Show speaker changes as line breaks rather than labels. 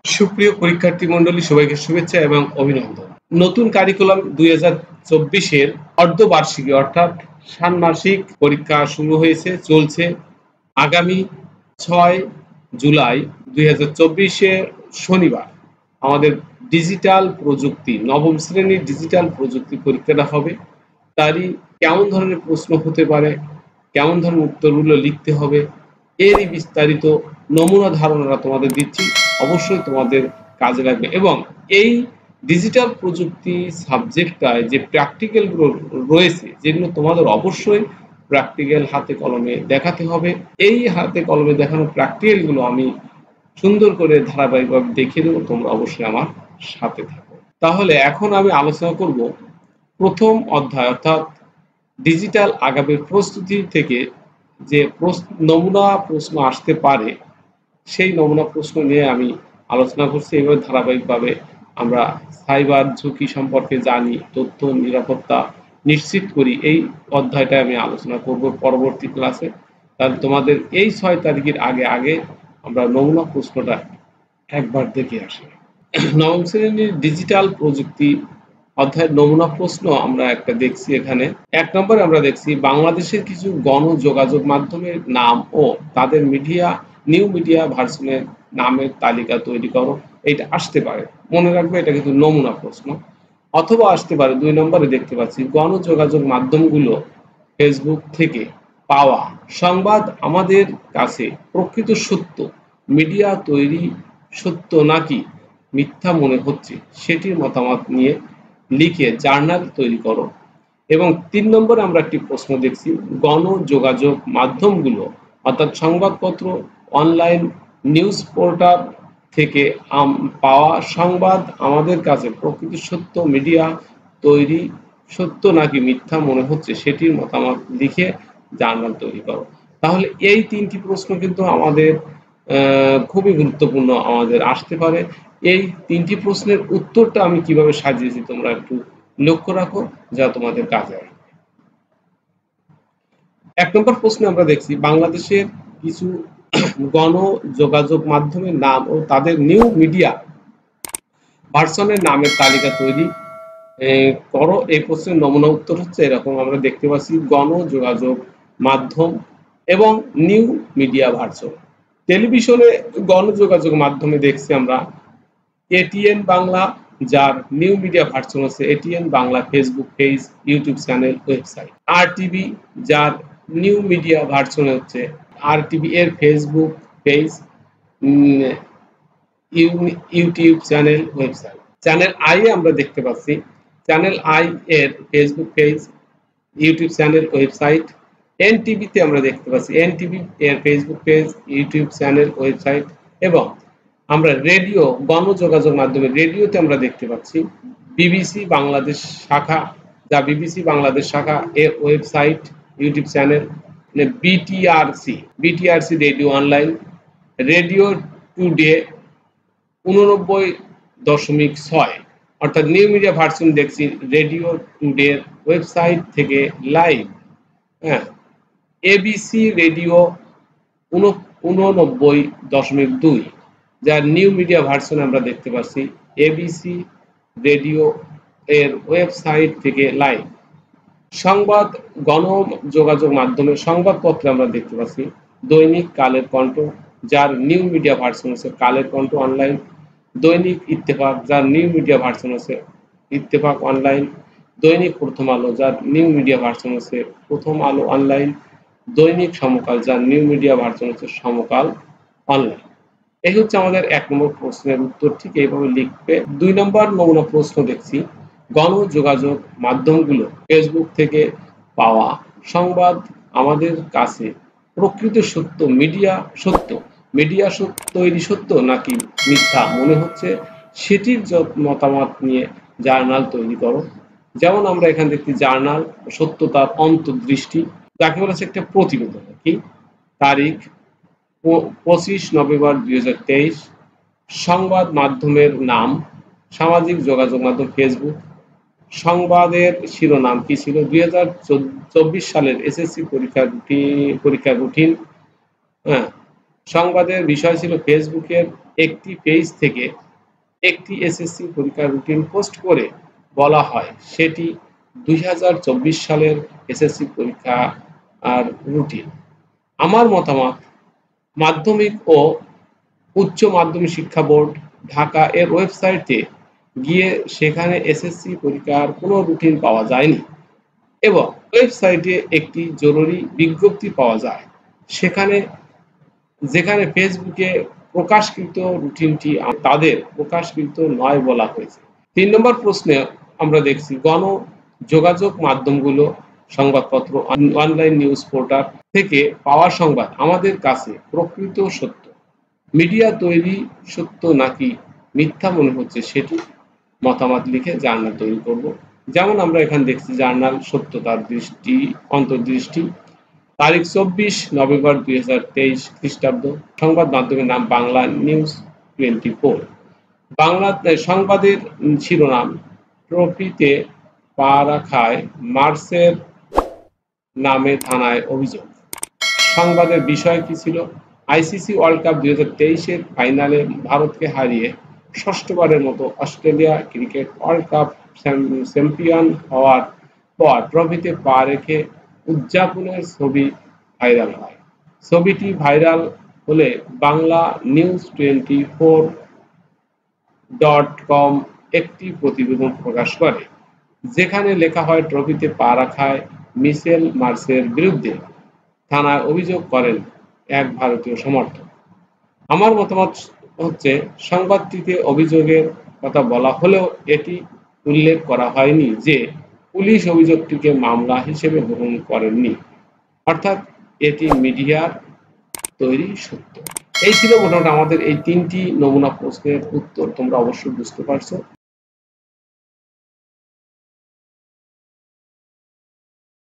সুপ্রিয় পরীক্ষার্থী মণ্ডলী, সবাইকে শুভেচ্ছা এবং অভিনন্দন। নতুন কারিকুলাম 2024-এর অর্ধবার্ষিকী অর্থাৎ ষান্মাসিক পরীক্ষা শুরু হয়েছে, চলছে। আগামী 6 জুলাই 2024 শনিবার আমাদের ডিজিটাল প্রযুক্তি নবম শ্রেণীর ডিজিটাল প্রযুক্তি পরীক্ষাটা হবে। তারই কেমন ধরনের প্রশ্ন হতে পারে, কেমন ধরনের উত্তরগুলো লিখতে হবে, এরই বিস্তারিত নমুনা ধারণাটা তোমাদের দিচ্ছি। অবশ্যই তোমাদের কাজে লাগবে এবং এই ডিজিটাল প্রযুক্তি সাবজেক্টটায় যে প্র্যাকটিক্যালগুলো রয়েছে, যেগুলো তোমাদের অবশ্যই প্র্যাকটিক্যাল হাতে কলমে দেখাতে হবে। এই হাতে কলমে দেখানো প্র্যাকটিক্যালগুলো আমি সুন্দর করে ধারাবাহিকভাবে দেখিয়ে দেবো, তোমরা অবশ্যই আমার সাথে থাকো। তাহলে এখন আমি আলোচনা করব প্রথম অধ্যায় অর্থাৎ ডিজিটাল আগামীর প্রস্তুতি থেকে যে নমুনা প্রশ্ন আসতে পারে, সেই নমুনা প্রশ্ন নিয়ে আমি আলোচনা করছি। এভাবে ধারাবাহিকভাবে আমরা সাইবার ঝুঁকি সম্পর্কে জানি, তথ্য নিরাপত্তা নিশ্চিত করি। এই অধ্যায়টা আমি আলোচনা করব পরবর্তী ক্লাসে। তাহলে তোমাদের এই 6 তারিখের আগে আগে আমরা নমুনা প্রশ্নটা একবার দেখে আসি। নবম শ্রেণীর ডিজিটাল প্রযুক্তি অধ্যায়ের নমুনা প্রশ্ন আমরা একটা দেখছি। এখানে 1 নম্বরে আমরা দেখছি বাংলাদেশের কিছু গণযোগাযোগ মাধ্যমের নাম ও তাদের নিউ মিডিয়া ভার্সনের নামের তালিকা তৈরি করো। এটা আসতে পারে, মনে রাখবে এটা কিন্তু নমুনা প্রশ্ন। অথবা আসতে পারে 2 নম্বরে দেখতে পাচ্ছি গণযোগাযোগ মাধ্যমগুলো ফেসবুক থেকে পাওয়া সংবাদ আমাদের কাছে প্রকৃত সত্য, মিডিয়া তৈরি সত্য নাকি মিথ্যা মনে হচ্ছে, সেটির মতামত নিয়ে লিখে জার্নাল তৈরি করো। এবং 3 নম্বরে আমরা একটি প্রশ্ন দেখছি গণযোগাযোগ মাধ্যমগুলো অর্থাৎ সংবাদপত্র, অনলাইন নিউজ পোর্টাল থেকে পাওয়া সংবাদ আমাদের কাছে প্রকৃত সত্য, মিডিয়া তৈরি সত্য নাকি মিথ্যা মনে হচ্ছে, সেটির মতামত লিখে জার্নাল তৈরি করো। তাহলে এই 3টি প্রশ্ন কিন্তু আমাদের খুবই গুরুত্বপূর্ণ, আমাদের আসতে পারে। এই 3টি প্রশ্নের উত্তরটা আমি কিভাবে সাজিয়েছি তোমরা একটু লক্ষ্য রাখো, যা তোমাদের কাজে আসবে। 1 নম্বর প্রশ্নে আমরা দেখছি বাংলাদেশের কিছু গণযোগাযোগ মাধ্যমের নাম ও তাদের নিউ মিডিয়া ভার্সনের নামের তালিকা তৈরি করো। এই প্রশ্নের নমুনা উত্তর হচ্ছে এরকম। আমরা দেখতে পাচ্ছি গণযোগাযোগ মাধ্যম এবং নিউ মিডিয়া ভার্সন। টেলিভিশনে গণযোগাযোগ মাধ্যমে দেখছি আমরা এটিএন বাংলা, যার নিউ মিডিয়া ভার্সন হচ্ছে ATN Bangla Facebook page, YouTube channel, website. RTV, যার নিউ মিডিয়া ভার্সন হচ্ছে আরটিভি এর Facebook page, YouTube channel, website. Channel I এ আমরা দেখতে পাচ্ছি চ্যানেল আই এর Facebook page, YouTube channel, website. এনটিভিতে আমরা দেখতে পাচ্ছি এনটিভি এর Facebook page, YouTube channel, website. এবং আমরা রেডিও গণযোগাযোগ মাধ্যমে রেডিওতে আমরা দেখতে পাচ্ছি বিবিসি বাংলাদেশ শাখা, যা বিবিসি বাংলাদেশ শাখা এর website, YouTube channel. BTRC radio online, radio today 89.6 অর্থাৎ নিউ মিডিয়া ভার্সন দেখছি রেডিও টুডের ওয়েবসাইট থেকে লাইভ। হ্যাঁ, এবিসি রেডিও 89.2, যার নিউ মিডিয়া ভার্সন আমরা দেখতে পাচ্ছি এবিসি রেডিও এর ওয়েবসাইট থেকে লাইভ। সংবাদ গণযোগাযোগ মাধ্যমের সংবাদপত্রে আমরা দেখতে পাচ্ছি দৈনিক কালের কণ্ঠ, যার নিউ মিডিয়া ভার্সন হচ্ছে কালের কণ্ঠ অনলাইন। দৈনিক ইত্তেফাক, যার নিউ মিডিয়া ভার্সন হচ্ছে ইত্তেফাক অনলাইন। দৈনিক প্রথম আলো, যার নিউ মিডিয়া ভার্সন হচ্ছে প্রথম আলো অনলাইন। দৈনিক সমকাল, যার নিউ মিডিয়া ভার্সন হচ্ছে সমকাল অনলাইন। এই হচ্ছে আমাদের 1 নম্বর প্রশ্নের উত্তর। ঠিক এইভাবে লিখবে। 2 নম্বর নমুনা প্রশ্ন দেখছি গণযোগাযোগ মাধ্যমগুলো ফেসবুক থেকে পাওয়া সংবাদ আমাদের কাছে প্রকৃত সত্য, মিডিয়া তৈরি সত্য নাকি মিথ্যা মনে হচ্ছে, সেটির মতামত নিয়ে জার্নাল তৈরি করো। যেমন আমরা এখানে দেখছি জার্নাল সত্যতার অন্তর্দৃষ্টি, যাকে বলেছে একটা প্রতিবেদন। কি তারিখ 25 নভেম্বর 2023। সংবাদ মাধ্যমের নাম সামাজিক যোগাযোগ মাধ্যম ফেসবুক। সংবাদের শিরোনাম কি ছিল 2024 সালের এসএসসি পরীক্ষার রুটিন। হ্যাঁ, সংবাদের বিষয় ছিল ফেসবুকের একটি পেজ থেকে একটি এসএসসি পরীক্ষার রুটিন পোস্ট করে বলা হয় সেটি 2024 সালের এসএসসি পরীক্ষা আর রুটিন। আমার মতামত, মাধ্যমিক ও উচ্চ মাধ্যমিক শিক্ষা বোর্ড ঢাকা এর ওয়েবসাইটে গিয়ে সেখানে এসএসসি পরীক্ষার কোনো রুটিন পাওয়া যায়নি এবং ওয়েবসাইটে একটি জরুরি বিজ্ঞপ্তি পাওয়া যায় সেখানে, যেখানে ফেসবুকে প্রকাশকৃত রুটিনটি তাদের প্রকাশকৃত নয় বলা হয়েছে। ৩ নম্বর প্রশ্নে আমরা দেখছি গণযোগাযোগ মাধ্যমগুলো, সংবাদপত্র, অনলাইন নিউজ পোর্টাল থেকে পাওয়া সংবাদ আমাদের কাছে প্রকৃত সত্য। মিডিয়া তৈরি সত্য নাকি মিথ্যা মনে হচ্ছে সেটি মতামত লিখে জার্নাল তৈরি করব। যেমন আমরা এখানে দেখছি জার্নাল সত্যতার দৃষ্টি অন্তর্দৃষ্টি, তারিখ 24 নভেম্বর 2023 খ্রিস্টাব্দ। সংবাদ মাধ্যমের নাম বাংলা নিউজ 24। বাংলা সংবাদের শিরোনাম, ট্রফিতে পা রাখায় মার্সের নামে থানায় অভিযোগ। সংবাদের বিষয় কি ছিল? আইসিসি ওয়ার্ল্ড কাপ 2023-এর ফাইনালে ভারতকে হারিয়ে ষষ্ঠবারের মতো Australia cricket world cup champion হওয়ার পর ট্রফিতে পা রেখে উদযাপনের ছবি ভাইরাল হয়। ছবিটি ভাইরাল হলে বাংলা নিউজ 24.com একটি প্রতিবেদন প্রকাশ করে, যেখানে লেখা হয় ট্রফিতে পা রাখায় মিচেল মার্শের বিরুদ্ধে থানায় অভিযোগ করেন এক ভারতীয় সমর্থক। আমার মতামত হচ্ছে, সংবাদটিতে অভিযোগের কথা বলা হলেও এটি উল্লেখ করা হয়নি যে পুলিশ অভিযোগটিকে মামলা হিসেবে গ্রহণ করেননি, অর্থাৎ এটি মিডিয়ার তৈরি সত্য। এই ছিল মোটামুটি আমাদের এই 3টি নমুনা প্রশ্নের উত্তর। তোমরা অবশ্যই বুঝতে পারছো।